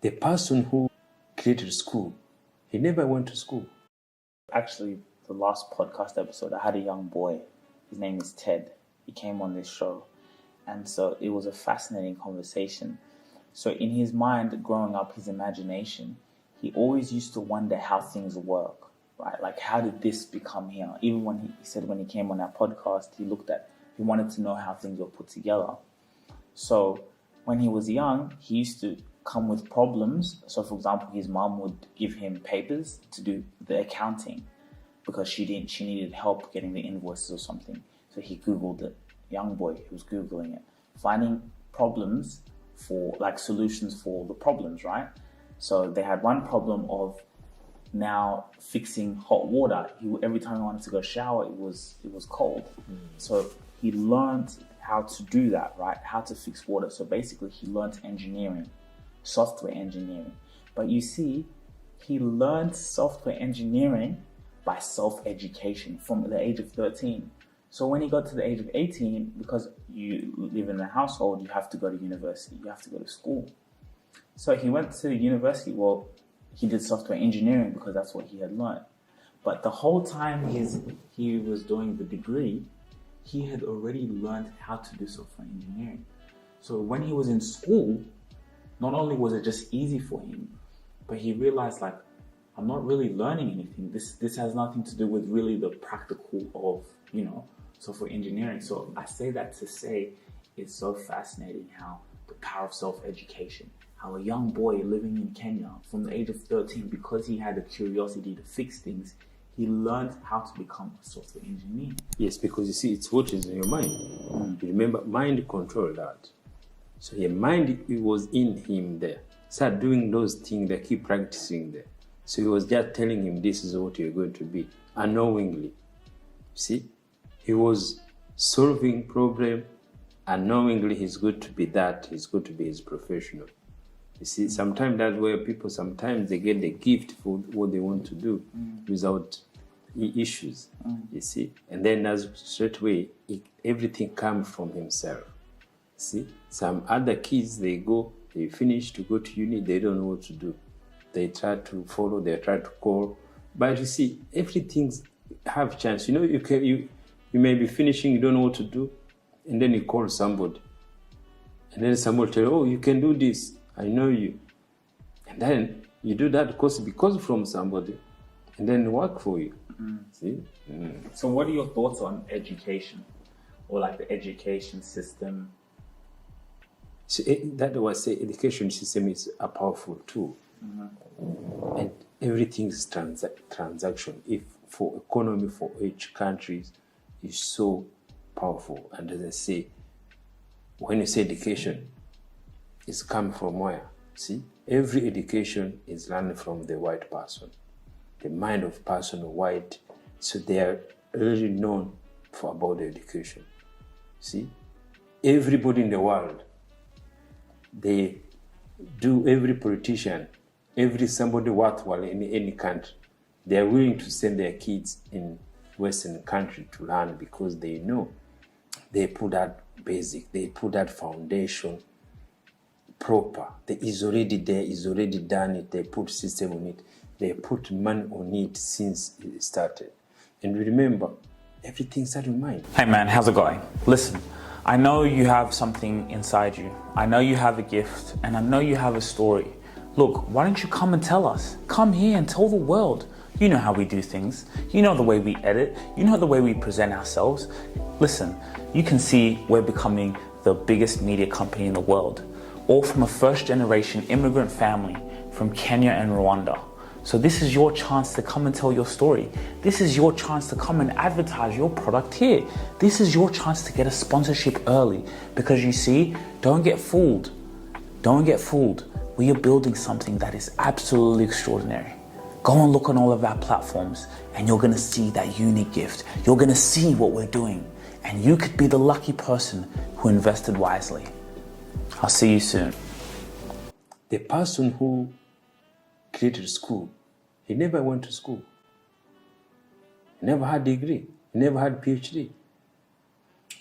The person who created school, he never went to school. Actually, the last podcast episode, I had a young boy. His name is Ted. He came on this show. And so it was a fascinating conversation. So in his mind, growing up, his imagination, he always used to wonder how things work, right? Like, how did this become here? Even when he said when he came on our podcast, he wanted to know how things were put together. So when he was young, he used to come with problems. So for example, his mom would give him papers to do the accounting because she needed help getting the invoices or something. So he Googled it. Young boy, he was Googling it, finding problems for like solutions for the problems, right? So they had one problem of now fixing hot water. Every time he wanted to go shower, it was cold. So he learned how to do that, right? How to fix water. So basically he learned engineering, software engineering. But you see, he learned software engineering by self-education from the age of 13. So when he got to the age of 18, because you live in a household, you have to go to university, you have to go to school. So he went to university. Well, he did software engineering because that's what he had learned. But the whole time he was doing the degree, he had already learned how to do software engineering. So when he was in school, not only was it just easy for him, but he realized, like, I'm not really learning anything. This has nothing to do with really the practical of, software engineering. So I say that to say it's so fascinating how the power of self-education, how a young boy living in Kenya from the age of 13, because he had a curiosity to fix things, he learned how to become a software engineer. Yes, because you see, it's what is in your mind. Remember, mind control that. So your mind, it was in him there. Start doing those things that keep practicing there. So he was just telling him, this is what you're going to be, unknowingly. See? He was solving problem, unknowingly he's going to be that, he's going to be his professional. You see, sometimes that's where people, sometimes they get the gift for what they want to do without issues, you see. And then as straight away, everything comes from himself. See, some other kids, they finish to go to uni, they don't know what to do. They try to follow, they try to call. But you see, everything's have chance. You may be finishing, you don't know what to do, and then you call somebody. And then somebody tell you, oh, you can do this, I know you. And then you do that because from somebody, and then work for you. See? So what are your thoughts on education, or like the education system? So that was say education system is a powerful tool. And everything is transaction. If for economy, for each country is so powerful. And as I say, when you say education, it's come from where? See, every education is learned from the white person, the mind of person white. So they are really known about the education. See, everybody in the world, they do, every politician, every somebody worthwhile in any country, they are willing to send their kids in Western country to learn because they know they put that basic, they put that foundation proper. It is already there, is already done it, they put system on it, they put money on it since it started. And remember, everything starts with mind. Hey man, how's it going? Listen, I know you have something inside you. I know you have a gift, and I know you have a story. Look, why don't you come and tell us? Come here and tell the world. You know how we do things. You know the way we edit. You know the way we present ourselves. Listen, you can see we're becoming the biggest media company in the world, all from a first-generation immigrant family from Kenya and Rwanda. So this is your chance to come and tell your story. This is your chance to come and advertise your product here. This is your chance to get a sponsorship early, because you see, don't get fooled. Don't get fooled. We are building something that is absolutely extraordinary. Go and look on all of our platforms and you're gonna see that unique gift. You're gonna see what we're doing, and you could be the lucky person who invested wisely. I'll see you soon. The person who created school, he never went to school. He never had a degree. He never had a PhD.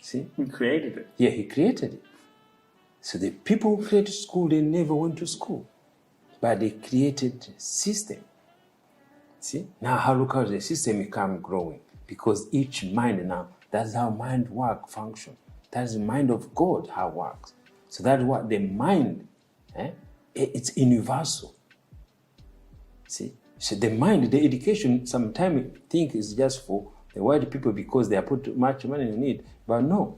See? He created it. Yeah, he created it. So the people who created school, they never went to school. but they created system. See, now how look how the system become growing, because each mind now, that's how mind function. That's the mind of God, how it works. So that's what the mind, it's universal. See, so the mind, the education, sometimes think is just for the white people because they are put much money in it, but no.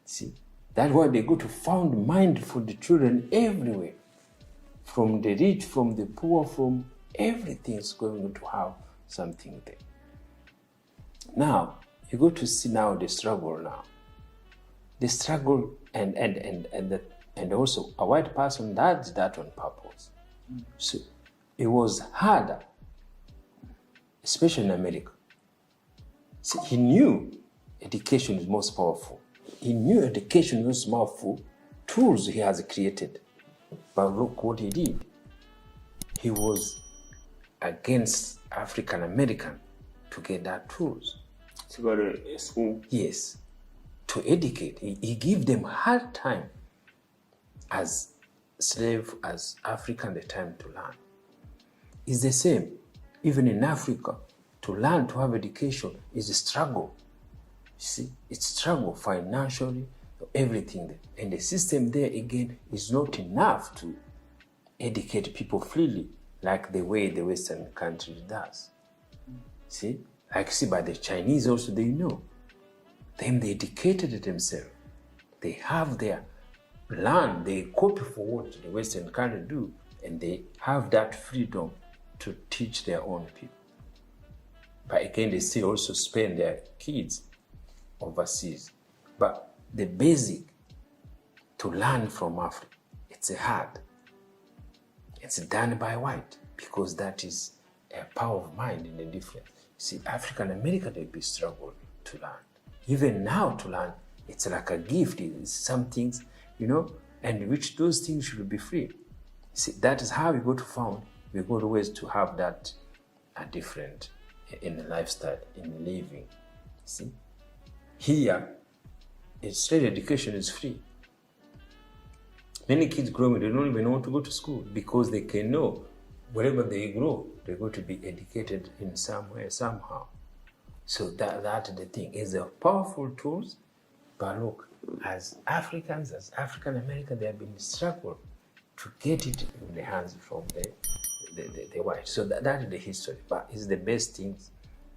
See, that's why they go to found mind for the children everywhere, from the rich, from the poor, from everything is going to have something there. Now you go to see now the struggle now. The struggle and also a white person does that on purpose. So it was harder, especially in America. So he knew education is most powerful. He knew education was powerful tools he has created. But look what he did. He was against African American to get that tools. To go to school? Yes. To educate. He gave them hard time as slave, as African, the time to learn. It's the same. Even in Africa, to learn, to have education is a struggle. You see, it's struggle financially, everything there. And the system there, again, is not enough to educate people freely like the way the Western country does. See, like see, by the Chinese also, they know. Them, they educated themselves. They have their land, they copy for what the Western country do, and they have that freedom to teach their own people. But again, they still also spend their kids overseas. But the basic to learn from Africa, it's hard. It's done by white because that is a power of mind in the difference. See, African American, they be struggle to learn. Even now to learn, it's like a gift. It's some things, and which those things should be free. See, that is how we go to found. We go to ways to have that different in the lifestyle, in the living. See, here, straight education is free. Many kids growing, they don't even want to go to school because they can know wherever they grow, they're going to be educated in some way, somehow. So that the thing is a powerful tools, but look, as Africans, as African Americans, they have been struggled to get it in the hands from the white. So that is the history, but it's the best things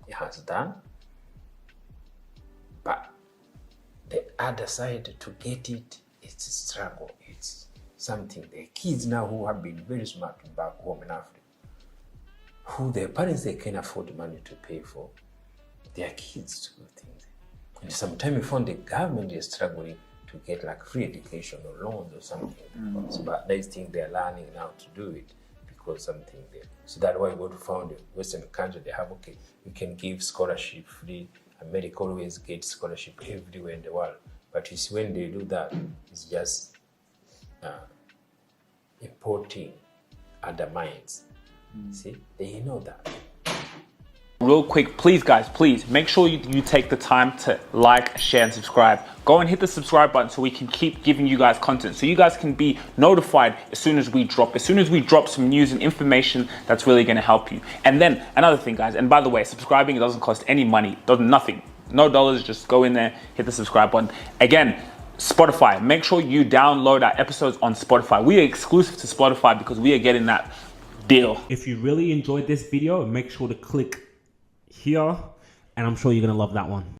it has done. But the other side to get it, it's a struggle. It's something. The kids now who have been very smart back home in Africa, who their parents, they can afford money to pay for their kids to do things. And sometimes you find the government is struggling to get like free education or loans or something. So, but they think they're learning now to do it because something there. So that's why we go to found the Western country, they have, okay, we can give scholarship free. America always gets scholarship everywhere in the world. But you see, when they do that, it's just importing other minds. See, they know that. Real quick, please guys, please make sure you take the time to like, share and subscribe. Go and hit the subscribe button so we can keep giving you guys content, so you guys can be notified as soon as we drop some news and information that's really going to help you. And then another thing, guys, and by the way, subscribing, it doesn't cost any money, nothing, no dollars, just go in there, hit the subscribe button. Again, Spotify, make sure you download our episodes on Spotify. We are exclusive to Spotify because we are getting that deal. If you really enjoyed this video, make sure to click here, and I'm sure you're gonna love that one.